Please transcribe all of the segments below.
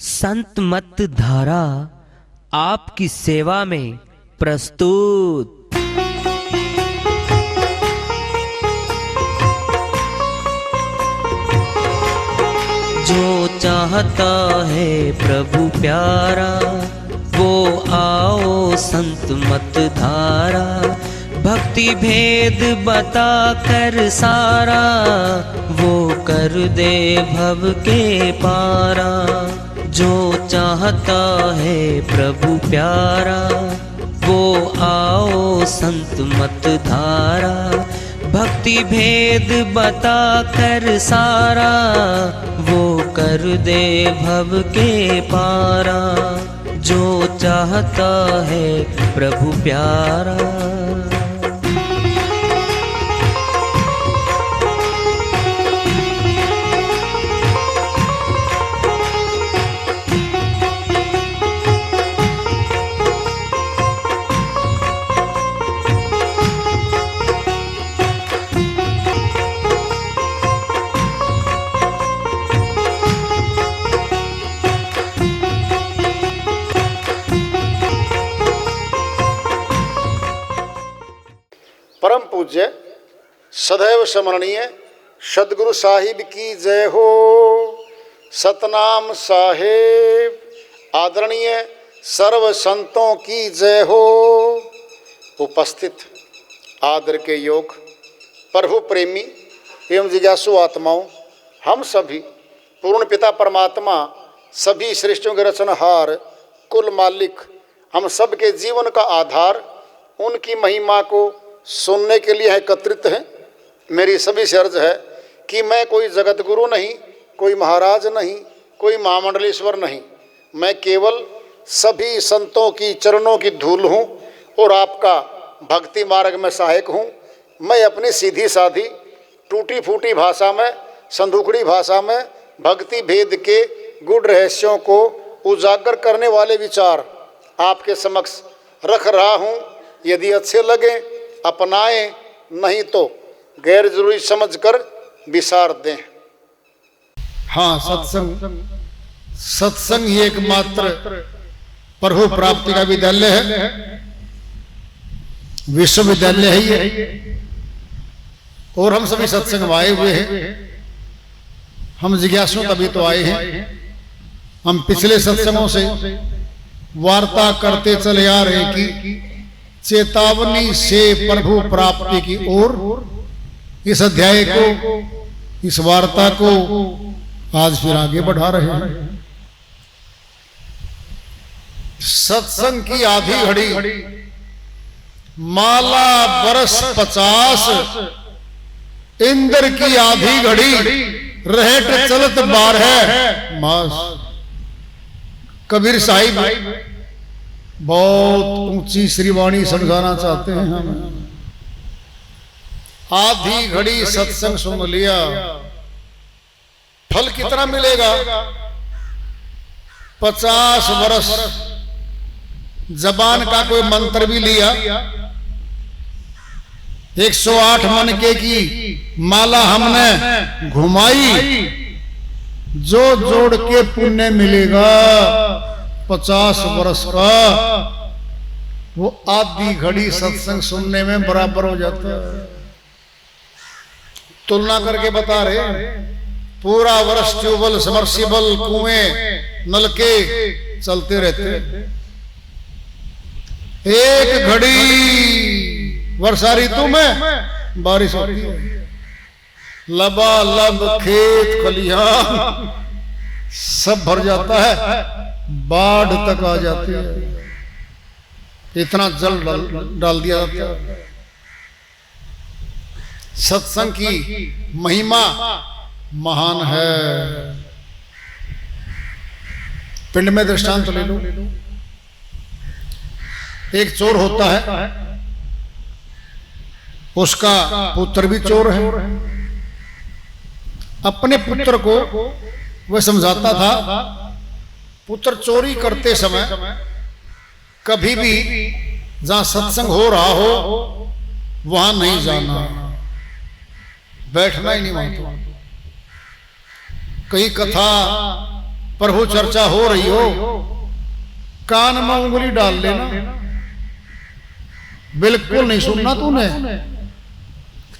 संत मत धारा आपकी सेवा में प्रस्तुत। जो चाहता है प्रभु प्यारा वो आओ संत मत धारा। भक्ति भेद बता कर सारा वो कर दे भव के पारा। जो चाहता है प्रभु प्यारा वो आओ संत मत धारा। भक्ति भेद बता कर सारा वो कर दे भव के पारा। जो चाहता है प्रभु प्यारा। परम पूज्य सदैव स्मरणीय सदगुरु साहिब की जय हो। सतनाम साहेब आदरणीय सर्व संतों की जय हो। उपस्थित आदर के योग प्रभु प्रेमी एवं जिज्ञासु आत्माओं, हम सभी पूर्ण पिता परमात्मा सभी सृष्टियों के रचनहार कुल मालिक हम सब के जीवन का आधार उनकी महिमा को सुनने के लिए एकत्रित हैं। मेरी सभी से अर्ज है कि मैं कोई जगत गुरु नहीं, कोई महाराज नहीं, कोई महामंडलेश्वर नहीं। मैं केवल सभी संतों की चरणों की धूल हूँ और आपका भक्ति मार्ग में सहायक हूँ। मैं अपनी सीधी साधी टूटी फूटी भाषा में, संदूकड़ी भाषा में भक्ति भेद के गुड़ रहस्यों को उजागर करने वाले विचार आपके समक्ष रख रहा हूँ। यदि अच्छे लगे अपनाएं, नहीं तो गैर जरूरी समझकर विसार दें। हाँ, सत्संग ही एकमात्र प्रभु प्राप्ति का विद्यालय है, विश्वविद्यालय है ये। और हम सभी सत्संग में आए हुए हैं। हम जिज्ञासु तभी तो आए हैं। हम पिछले सत्संगों से वार्ता करते चले आ रहे हैं कि चेतावनी से प्रभु प्राप्ति की ओर। इस अध्याय को, इस वार्ता को आज फिर आगे बढ़ा रहे हैं। सत्संग की आधी घड़ी माला बरस 50, इंद्र की आधी घड़ी रहट चलत 12 मास। कबीर साहिब बहुत ऊंची श्रीवाणी समझाना चाहते हैं हमें। आधी घड़ी सत्संग सुन लिया, फल कितना मिलेगा? 50 वर्ष जबान का कोई मंत्र भी लिया, 108 मनके की माला हमने घुमाई, जो जोड़ के पुण्य मिलेगा 50 वर्ष का, वो आधी घड़ी सत्संग सुनने में बराबर हो जाता है। तुलना करके बता रहे, पूरा वर्ष ट्यूबवेल, समर्सिबल, कुएं, नलके चलते रहते, एक घड़ी वर्षा ऋतु में बारिश होती है, लबालब खेत खलिहान सब भर जाता है, बाढ़ तक आ जाती है। इतना जल डाल दिया जाता है। सत्संग की महिमा महान है। पिंड में दृष्टांत ले लो। एक चोर होता है, उसका पुत्र भी चोर है। अपने पुत्र को वह समझाता था, पुत्र चोरी करते समय कभी भी जहां सत्संग हो रहा हो वहां नहीं जाना, बैठना ही नहीं वहां। कहीं कथा प्रभु चर्चा हो रही हो, कान में उंगली डाल लेना, बिल्कुल नहीं सुनना तूने।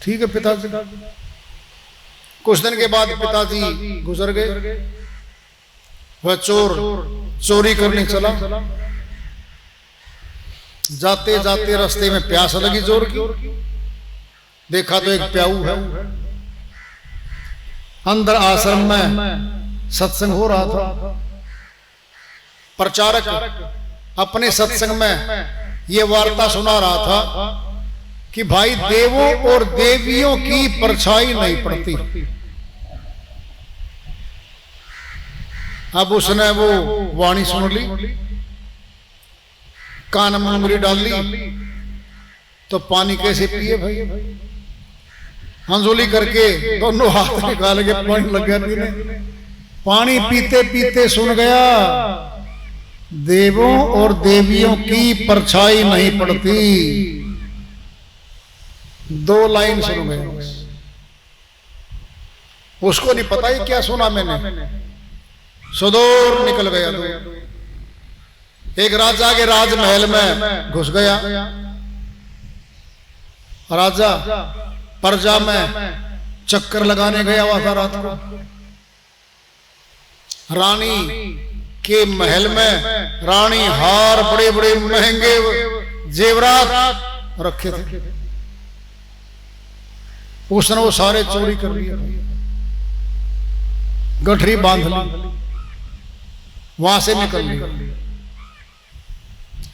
ठीक है पिताजी। कुछ दिन के बाद पिताजी गुजर गए। वह चोर चोरी करने चला। जाते जाते रास्ते में प्यास लगी जोर की। देखा तो एक प्याऊ है। अंदर आश्रम में सत्संग हो रहा था। प्रचारक अपने सत्संग में ये वार्ता सुना रहा था कि भाई देवों और देवियों की परछाई नहीं पड़ती। अब उसने वो वाणी सुन ली, कान में उंगली डाल ली, तो पानी कैसे पिए भाई? अंजोली करके दोनों हाथ निकाल के पानी लग गया पीने। पानी पीते पीते सुन गया, देवों और देवियों की परछाई नहीं पड़ती। 2 लाइन सुन गए। उसको नहीं पता ही क्या सुना मैंने। सुदूर निकल गया। एक राजा के राजमहल में घुस गया। राजा प्रजा में चक्कर लगाने गया हुआ था रात को। रानी के महल में रानी हार, बड़े बड़े महंगे जेवरात रखे थे। उसने वो सारे चोरी कर लिए, गठरी बांध ली, वहां से निकल लिया।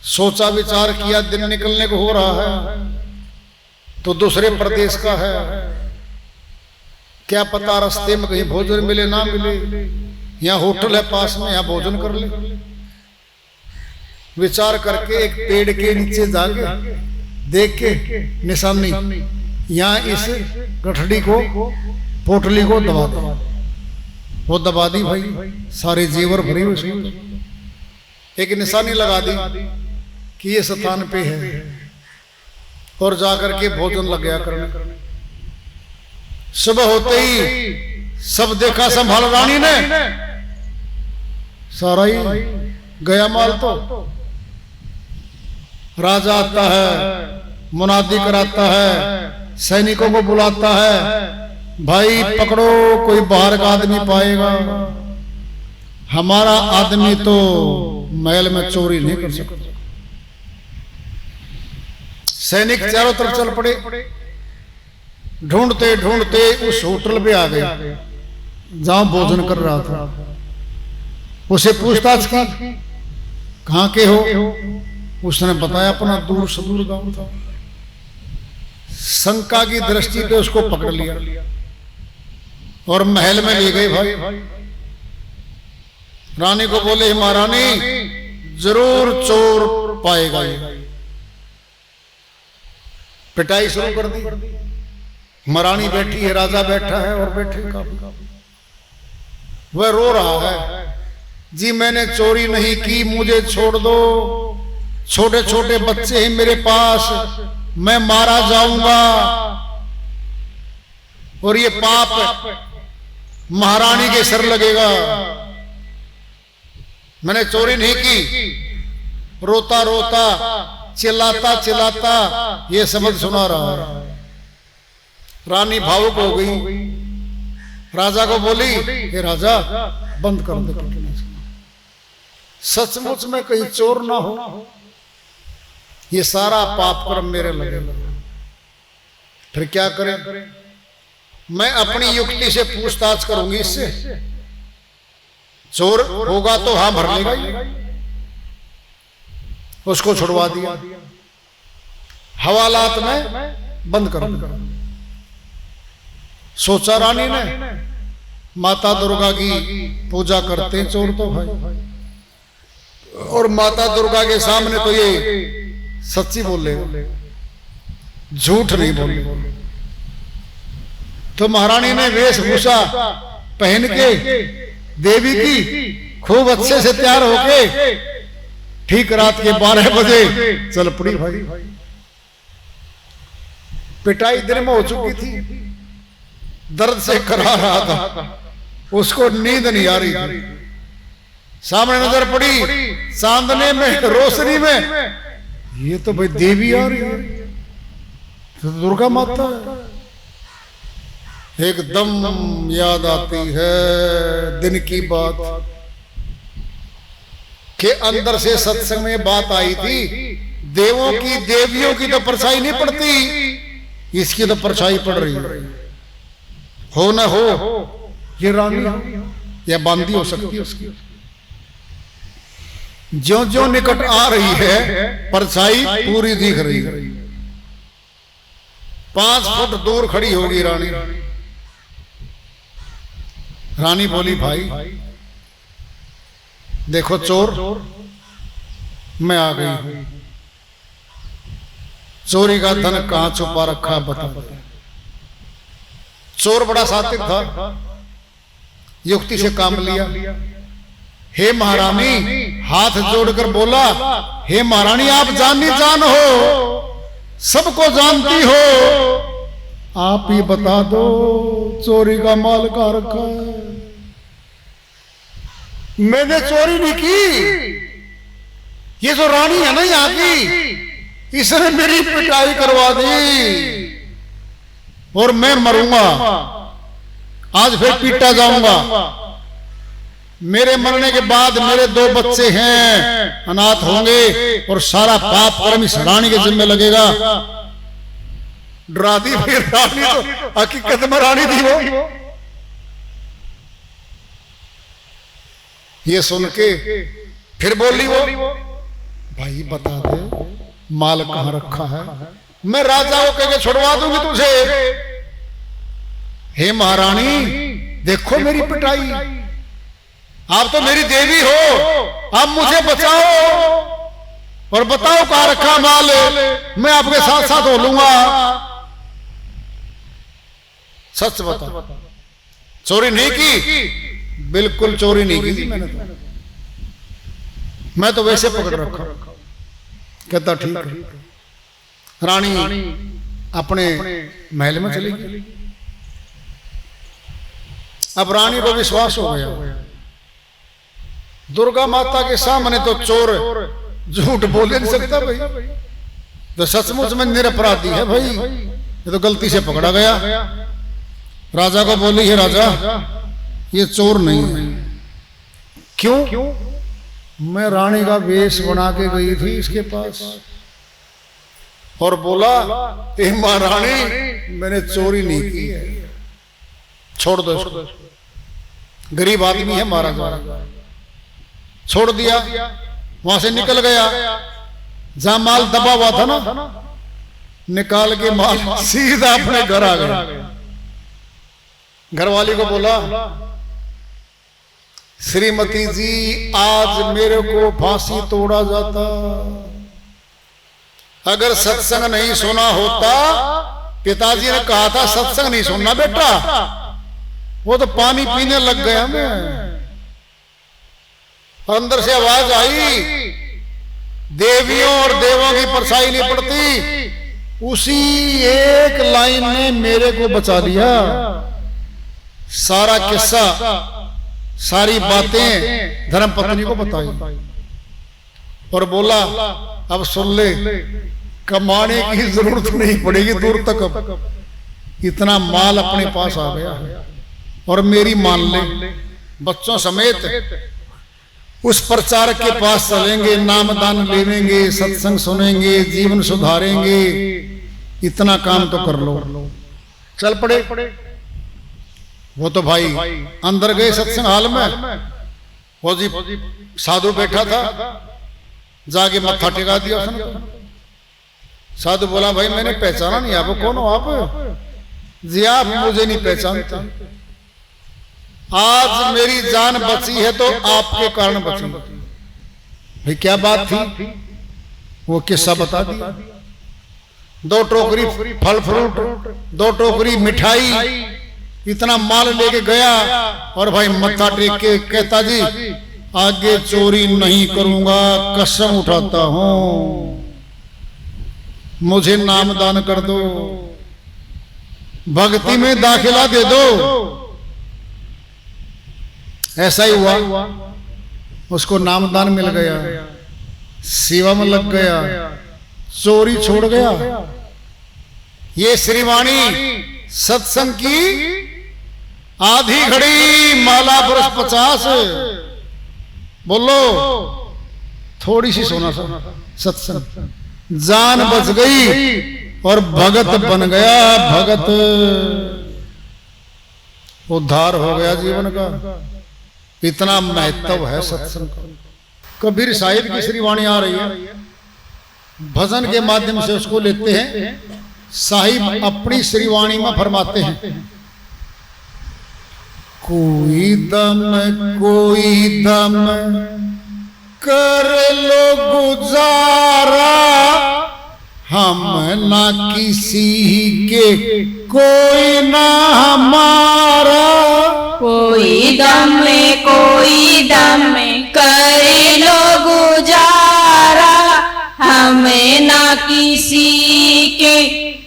सोचा विचार किया, दिन निकलने को हो रहा है तो दूसरे प्रदेश का है, क्या पता रास्ते में कहीं भोजन मिले ना मिले, यहाँ होटल है पास में, यहाँ भोजन कर ले। विचार करके एक पेड़ के नीचे जाके देख के निशानी, यहाँ इस गठड़ी को, पोटली को दबा दो। वो दबा दी भाई, सारे जेवर भरे हुए उसमें। एक निशानी लगा दी कि ये स्थान पे है, और जाकर के भोजन लग गया करने। सुबह होते ही सब देखा संभाल रानी ने, सारा ही गया माल। तो राजा आता है, मुनादी कराता है, सैनिकों को बुलाता है, भाई पकड़ो, कोई बाहर का आदमी पाएगा, हमारा आदमी तो महल में चोरी नहीं कर सकता। सैनिक चारों तरफ चल पड़े, ढूंढते ढूंढते उस होटल पे आ गए जहां भोजन कर रहा था। उसे पूछताछ की, कहां के हो? उसने बताया अपना दूर सुदूर गांव था। शंका की दृष्टि पे उसको पकड़ लिया और महल में ले गए भाई। रानी को बोले, महारानी जरूर चोर पाएगा ये। पिटाई शुरू कर दी। महारानी बैठी है, राजा बैठा है और बैठे काफी। वह रो रहा है, जी मैंने चोरी नहीं की, मुझे छोड़ दो, छोटे छोटे बच्चे हैं मेरे पास, मैं मारा जाऊंगा और ये पाप महारानी के सर लगेगा। मैंने चोरी नहीं की। रोता रोता, चिल्लाता चिल्लाता ये शब्द सुना रहा है। रानी भावुक हो गई, राजा को बोली, हे राजा बंद कर दे, सचमुच में कहीं चोर ना हो, ये सारा पाप कर्म मेरे लगे। फिर क्या करें? मैं अपनी युक्ति से पूछताछ करूंगी इससे, चोर होगा तो हाँ भर लेगा ही। उसको छुड़वा दिया, हवालात में बंद कर दिया। सोचा रानी ने, माता दुर्गा की पूजा करते हैं चोर तो भाई, और माता दुर्गा के सामने तो ये सच्ची बोले, झूठ नहीं बोले। तो महारानी ने वेशभूषा पहन के देवी की खूब अच्छे से तैयार होके ठीक रात के 12 बजे चल पड़ी भाई। पिटाई दिन में हो चुकी थी, दर्द से करा रहा था, उसको नींद नहीं आ रही थी। सामने नजर पड़ी चांदने में, रोशनी में, ये तो भाई देवी आ रही है, तो दुर्गा माता है। एकदम याद आती है दिन की बात के अंदर से सत्संग में बात आई थी, देवों की देवियों की तो परछाई नहीं पड़ती, इसकी तो परछाई पड़ रही है। हो न हो ये रानी या बांदी हो सकती है उसकी। ज्यों ज्यों निकट आ रही है परछाई पूरी दिख रही है। 5 फुट दूर खड़ी होगी रानी। रानी बोली भाई देखो चोर, मैं आ गई हूं। चोरी का धन कहां छुपा रखा बता। चोर बड़ा सात्विक था, युक्ति से काम लिया। हे महारानी, हाथ जोड़कर बोला, हे महारानी आप जानी जान हो, सबको जानती हो, आप ही बता दो चोरी का माल कहां रखा है। मैंने चोरी नहीं की, ये जो रानी है ना यहाँ की, इसने मेरी पिटाई करवा दी और मैं मरूंगा। आज फिर पीटा जाऊंगा। मेरे मरने के बाद मेरे 2 बच्चे हैं, अनाथ होंगे और सारा पाप कर्म इस रानी के जिम्मे लगेगा। डरा दी फिर रानी, तो हकीकत में रानी थी वो। ये सुन के फिर बोली वो, भाई बता दे माल कहां रखा है, मैं राजा को कह के छुड़वा दूंगी तुझे। हे महारानी देखो मेरी पिटाई, आप तो मेरी देवी हो, आप मुझे बचाओ और बताओ कहां रखा माल, मैं आपके साथ साथ हो लूंगा। सच बता, चोरी नहीं की? बिल्कुल चोरी नहीं की मैंने तो, मैं तो वैसे पकड़ रखा। कहता ठीक है। रानी अपने महल में चली गई। अब रानी को विश्वास हो गया, दुर्गा माता के सामने तो चोर झूठ बोल नहीं सकता भाई, तो सचमुच में निरपराधी है भाई, ये तो गलती से पकड़ा गया। राजा को बोली, है राजा ये चोर नहीं है। क्यों? मैं रानी का वेश बना के गई थी इसके पास और बोला, ए महारानी मैंने चोरी नहीं की है, छोड़ दो इसको, गरीब आदमी है महाराज। छोड़ दिया, वहां से निकल गया। जहां माल दबा हुआ था ना, निकाल के माल सीधा अपने घर आ गया। घरवाली को बोला, श्रीमती जी आज मेरे को फांसी तोड़ा जाता, अगर सत्संग नहीं सुना होता, पिताजी ने कहा था सत्संग नहीं सुनना बेटा, वो तो पानी पीने लग गया मैं। अंदर से आवाज आई, देवियों और देवों की परछाई नहीं पड़ती, उसी एक लाइन ने मेरे को बचा लिया। सारा किस्सा, सारी बातें धर्मपत्नी को बताई और बोला, अब सुन ले, कमाने की जरूरत नहीं पड़ेगी दूर तक, अब इतना माल अपने पास आ गया है और मेरी मान ले, बच्चों समेत उस प्रचारक के पास चलेंगे, नामदान लेवेंगे, सत्संग सुनेंगे, जीवन सुधारेंगे, इतना काम तो कर लो। चल पड़े। वो तो भाई अंदर गए सत्संग हाल में, वो जी साधु बैठा था, जाके मत्था टिका दिया उसने। साधु बोला, भाई मैंने पहचाना नहीं, आप कौन हो? आप जी आप मुझे नहीं पहचानते, आज मेरी जान बची है तो आपके कारण बची। भाई क्या बात थी? वो किस्सा बता दिया। 2 टोकरी फल फ्रूट, 2 टोकरी मिठाई, इतना माल लेके गया और भाई मत्था टेक के कहता, जी आगे चोरी नहीं करूंगा, कसम उठाता हूं, मुझे नामदान कर दो, भक्ति में दाखिला दे दो। ऐसा ही हुआ। उसको नामदान मिल गया, सेवा में लग गया, चोरी छोड़ गया। ये श्रीवाणी सत्संग की आधी घड़ी माला बरस 50। बोलो थोड़ी सी सोना सा सत्संग, जान बच गई और भगत बन गया। भगत उद्धार हो गया जीवन का। इतना महत्व है सत्संग का। कबीर साहिब की श्रीवाणी आ रही है, भजन के माध्यम से उसको लेते हैं। साहिब अपनी श्रीवाणी में फरमाते हैं, कोई दम कर लो गुजारा, हम ना किसी के कोई ना हमारा। कोई दम कर लो गुजारा, हमें ना किसी के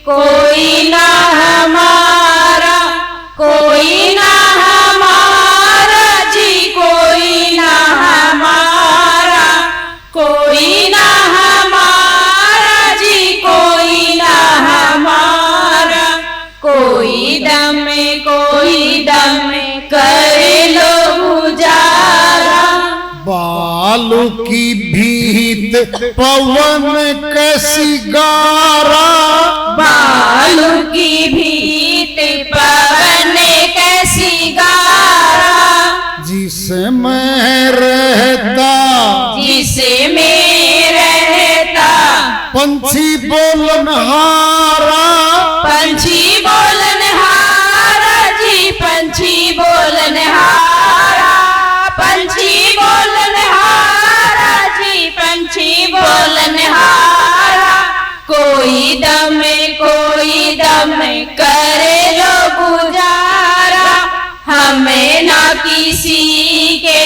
कोई ना हमारा। कोई ना हमारा जी, कोई ना हमारा। कोई ना हमारा जी, कोई ना हमारा। कोई दम कर लो गुजारा। बालू की भीत पवन कैसी गारा, बालू की भीत पवन कैसी गारा। जिसमें रहता पंछी बोलनहारा। पंछी बोलनहारा जी, पंछी बोलनहारा। पंछी बोलनहारा जी, पंछी बोलनहारा। कोई दम करे लो गुजारा, हमें ना किसी के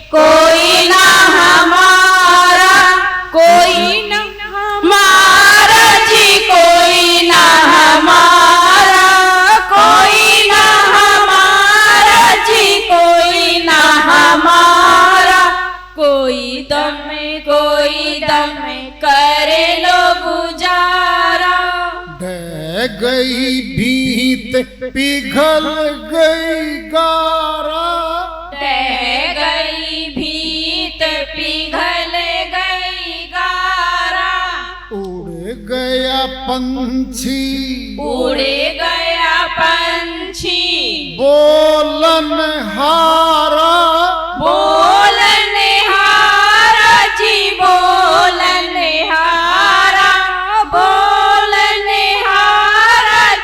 कोई ना हमारा। कोई ना हमारा जी, कोई ना हमारा। कोई ना हमारा जी, कोई ना हमारा। कोई दम करे लो गुजारा। ढह गई भीत पिघल गई गारा, ढह गई भीत पिघल गई गारा। उड़ गया पंछी उड़ गया पंछी बोलनहारा। बोलनहारा जी, बोलनहारा। बोलनहारा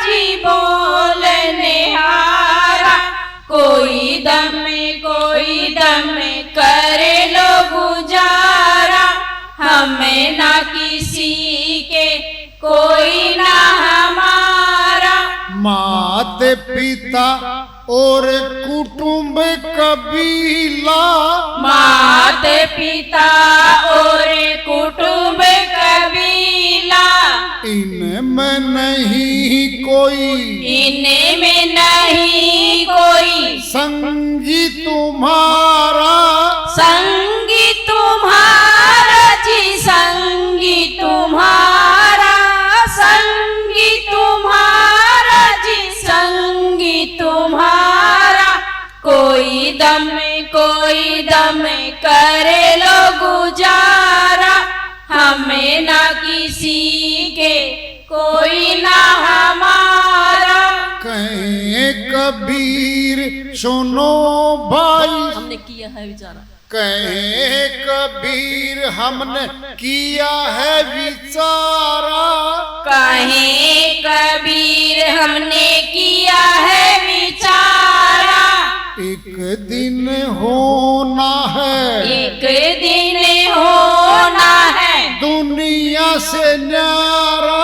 जी, बोलनहारा। कोई दम करे लो गुजारा, हमें ना किसी के कोई ना हमारा। माते पिता और कुटुंब कबीला, माता पिता और कुटुंब कबीला। इनमें नहीं कोई संगी तुम्हारा। संगी तुम्हारा जी, संगी तुम्हारा। संगी तुम्हारा जी, संगी तुम्हारा। कोई दम करे लो गुजारा, हमें ना किसी के कोई ना हमारा। कहे कबीर सुनो भाई, हमने किया है विचारा। कहे कबीर हमने किया है विचारा। कहे कबीर हमने किया है विचारा। एक दिन होना है, एक दिन होना है दुनिया से न्यारा।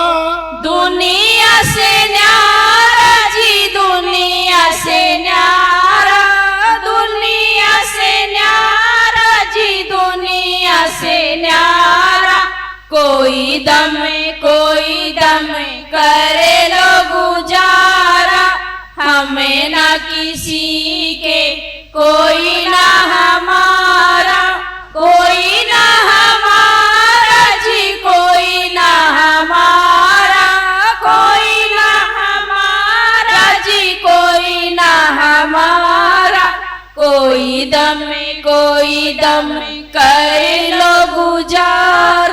दुनिया से न्यारा जी, दुनिया से न्यारा। दुनिया से न्यारा जी, दुनिया से न्यारा। कोई दम करे लो गुजारा, हमें ना किसी के कोई ना हमारा। कोई दम कर लो गुजारा।